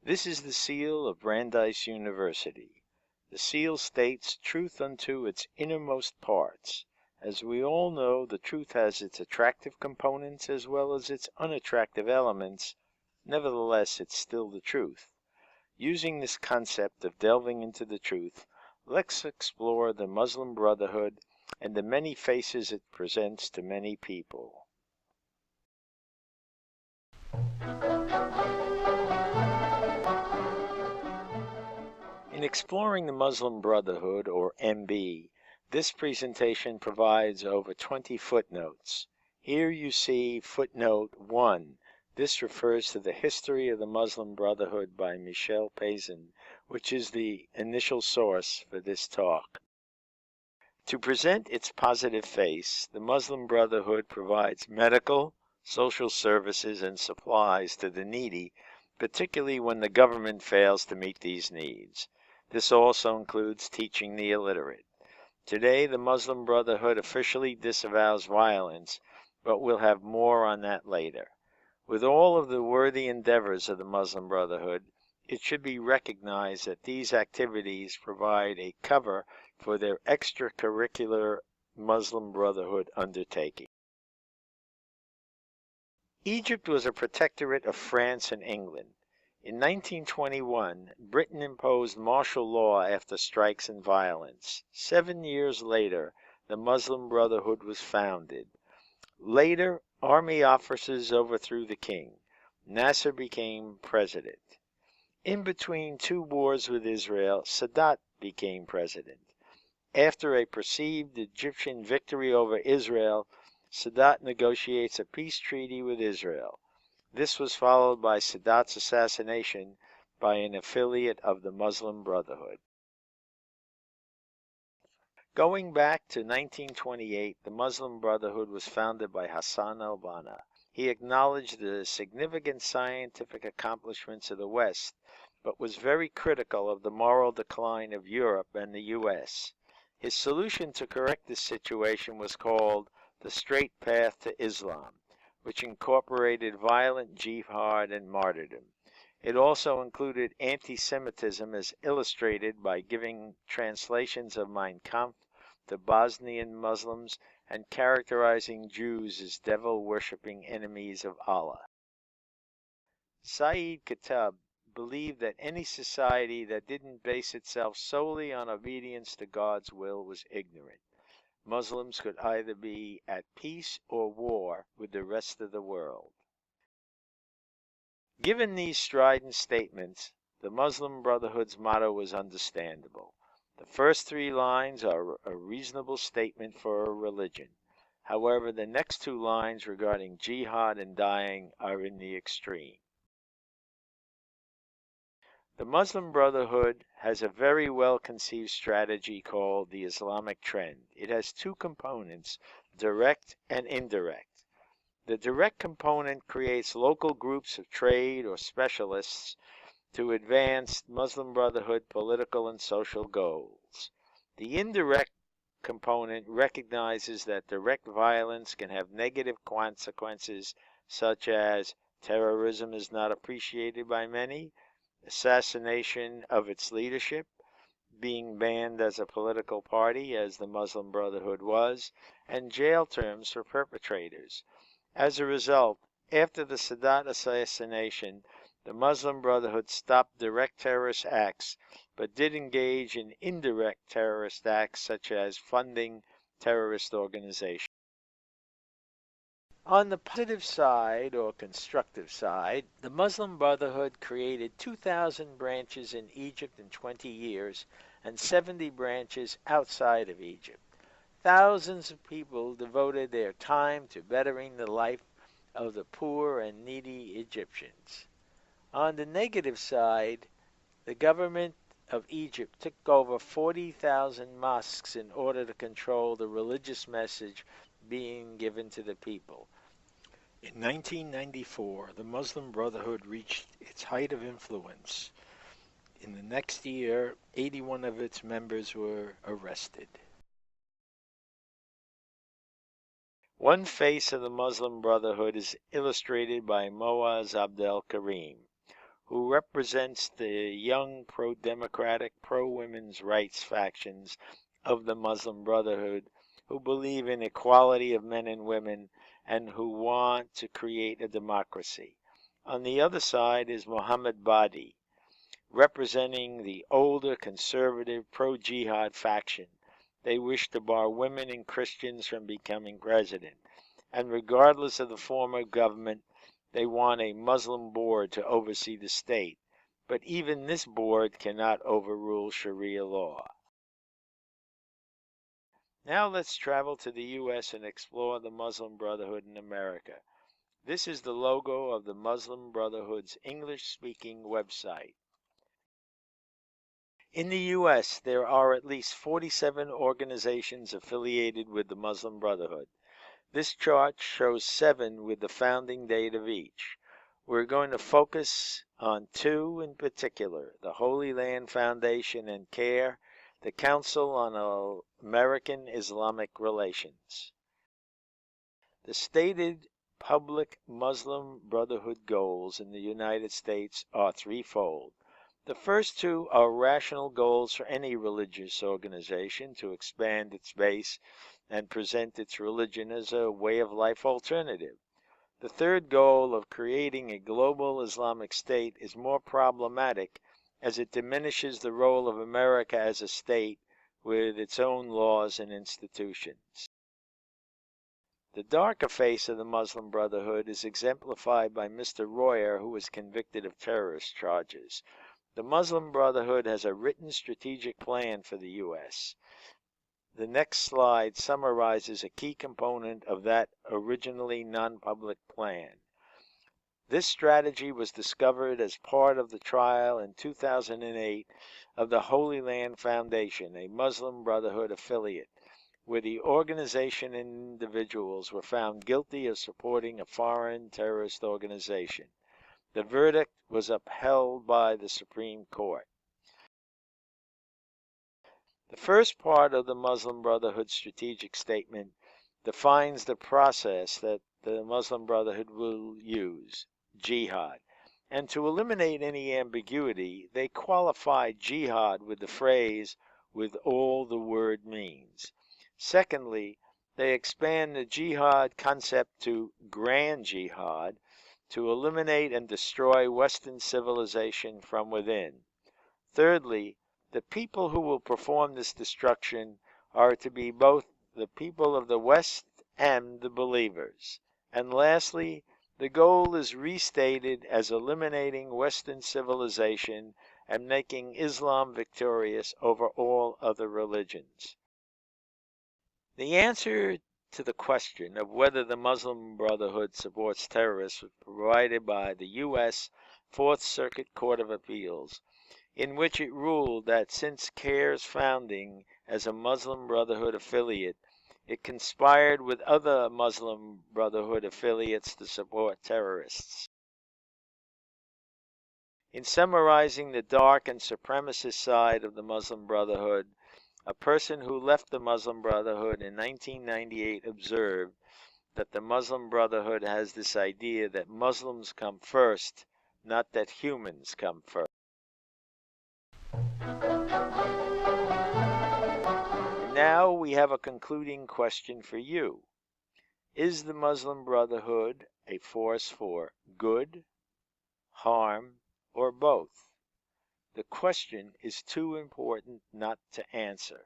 This is the seal of Brandeis University. The seal states truth unto its innermost parts. As we all know, the truth has its attractive components as well as its unattractive elements. Nevertheless, it's still the truth. Using this concept of delving into the truth, let's explore the Muslim Brotherhood and the many faces it presents to many people. In exploring the Muslim Brotherhood, or MB, this presentation provides over 20 footnotes. Here you see footnote 1. This refers to the history of the Muslim Brotherhood by Michel Payson, which is the initial source for this talk. To present its positive face, the Muslim Brotherhood provides medical, social services, and supplies to the needy, particularly when the government fails to meet these needs. This also includes teaching the illiterate. Today, the Muslim Brotherhood officially disavows violence, but we'll have more on that later. With all of the worthy endeavors of the Muslim Brotherhood, it should be recognized that these activities provide a cover for their extracurricular Muslim Brotherhood undertaking. Egypt was a protectorate of France and England. In 1921, Britain imposed martial law after strikes and violence. 7 years later, the Muslim Brotherhood was founded. Later, army officers overthrew the king. Nasser became president. In between two wars with Israel, Sadat became president. After a perceived Egyptian victory over Israel, Sadat negotiates a peace treaty with Israel. This was followed by Sadat's assassination by an affiliate of the Muslim Brotherhood. Going back to 1928, the Muslim Brotherhood was founded by Hassan al-Banna. He acknowledged the significant scientific accomplishments of the West, but was very critical of the moral decline of Europe and the U.S. His solution to correct this situation was called the Straight Path to Islam, which incorporated violent jihad and martyrdom. It also included anti-Semitism as illustrated by giving translations of Mein Kampf to Bosnian Muslims and characterizing Jews as devil-worshipping enemies of Allah. Sayyid Qutb believed that any society that didn't base itself solely on obedience to God's will was ignorant. Muslims could either be at peace or war with the rest of the world. Given these strident statements, the Muslim Brotherhood's motto was understandable. The first 3 lines are a reasonable statement for a religion. However, the next 2 lines regarding jihad and dying are in the extreme. The Muslim Brotherhood has a very well-conceived strategy called the Islamic trend. It has 2 components, direct and indirect. The direct component creates local groups of trade or specialists to advance Muslim Brotherhood political and social goals. The indirect component recognizes that direct violence can have negative consequences such as terrorism is not appreciated by many, assassination of its leadership, being banned as a political party, as the Muslim Brotherhood was, and jail terms for perpetrators. As a result, after the Sadat assassination, the Muslim Brotherhood stopped direct terrorist acts, but did engage in indirect terrorist acts such as funding terrorist organizations. On the positive side, or constructive side, the Muslim Brotherhood created 2,000 branches in Egypt in 20 years and 70 branches outside of Egypt. Thousands of people devoted their time to bettering the life of the poor and needy Egyptians. On the negative side, the government of Egypt took over 40,000 mosques in order to control the religious message being given to the people. In 1994, the Muslim Brotherhood reached its height of influence. In the next year, 81 of its members were arrested. One face of the Muslim Brotherhood is illustrated by Moaz Abdel Karim, who represents the young pro-democratic, pro-women's rights factions of the Muslim Brotherhood, who believe in equality of men and women and who want to create a democracy. On the other side is Mohammed Badi, representing the older, conservative, pro-jihad faction. They wish to bar women and Christians from becoming president. And regardless of the form of government, they want a Muslim board to oversee the state. But even this board cannot overrule Sharia law. Now let's travel to the U.S. and explore the Muslim Brotherhood in America. This is the logo of the Muslim Brotherhood's English-speaking website. In the U.S., there are at least 47 organizations affiliated with the Muslim Brotherhood. This chart shows 7 with the founding date of each. We're going to focus on 2 in particular, the Holy Land Foundation and CARE, the Council on American Islamic Relations. The stated public Muslim Brotherhood goals in the United States are threefold. The first 2 are rational goals for any religious organization to expand its base and present its religion as a way of life alternative. The third goal of creating a global Islamic state is more problematic as it diminishes the role of America as a state with its own laws and institutions. The darker face of the Muslim Brotherhood is exemplified by Mr. Royer, who was convicted of terrorist charges. The Muslim Brotherhood has a written strategic plan for the U.S. The next slide summarizes a key component of that originally non-public plan. This strategy was discovered as part of the trial in 2008 of the Holy Land Foundation, a Muslim Brotherhood affiliate, where the organization and individuals were found guilty of supporting a foreign terrorist organization. The verdict was upheld by the Supreme Court. The first part of the Muslim Brotherhood strategic statement defines the process that the Muslim Brotherhood will use, jihad. And to eliminate any ambiguity, they qualify jihad with the phrase, with all the word means. Secondly, they expand the jihad concept to grand jihad to eliminate and destroy Western civilization from within. Thirdly, the people who will perform this destruction are to be both the people of the West and the believers. And lastly, the goal is restated as eliminating Western civilization and making Islam victorious over all other religions. The answer to the question of whether the Muslim Brotherhood supports terrorists was provided by the U.S. Fourth Circuit Court of Appeals, in which it ruled that since CARE's founding as a Muslim Brotherhood affiliate, it conspired with other Muslim Brotherhood affiliates to support terrorists. In summarizing the dark and supremacist side of the Muslim Brotherhood, a person who left the Muslim Brotherhood in 1998 observed that the Muslim Brotherhood has this idea that Muslims come first, not that humans come first. Now we have a concluding question for you. Is the Muslim Brotherhood a force for good, harm, or both? The question is too important not to answer.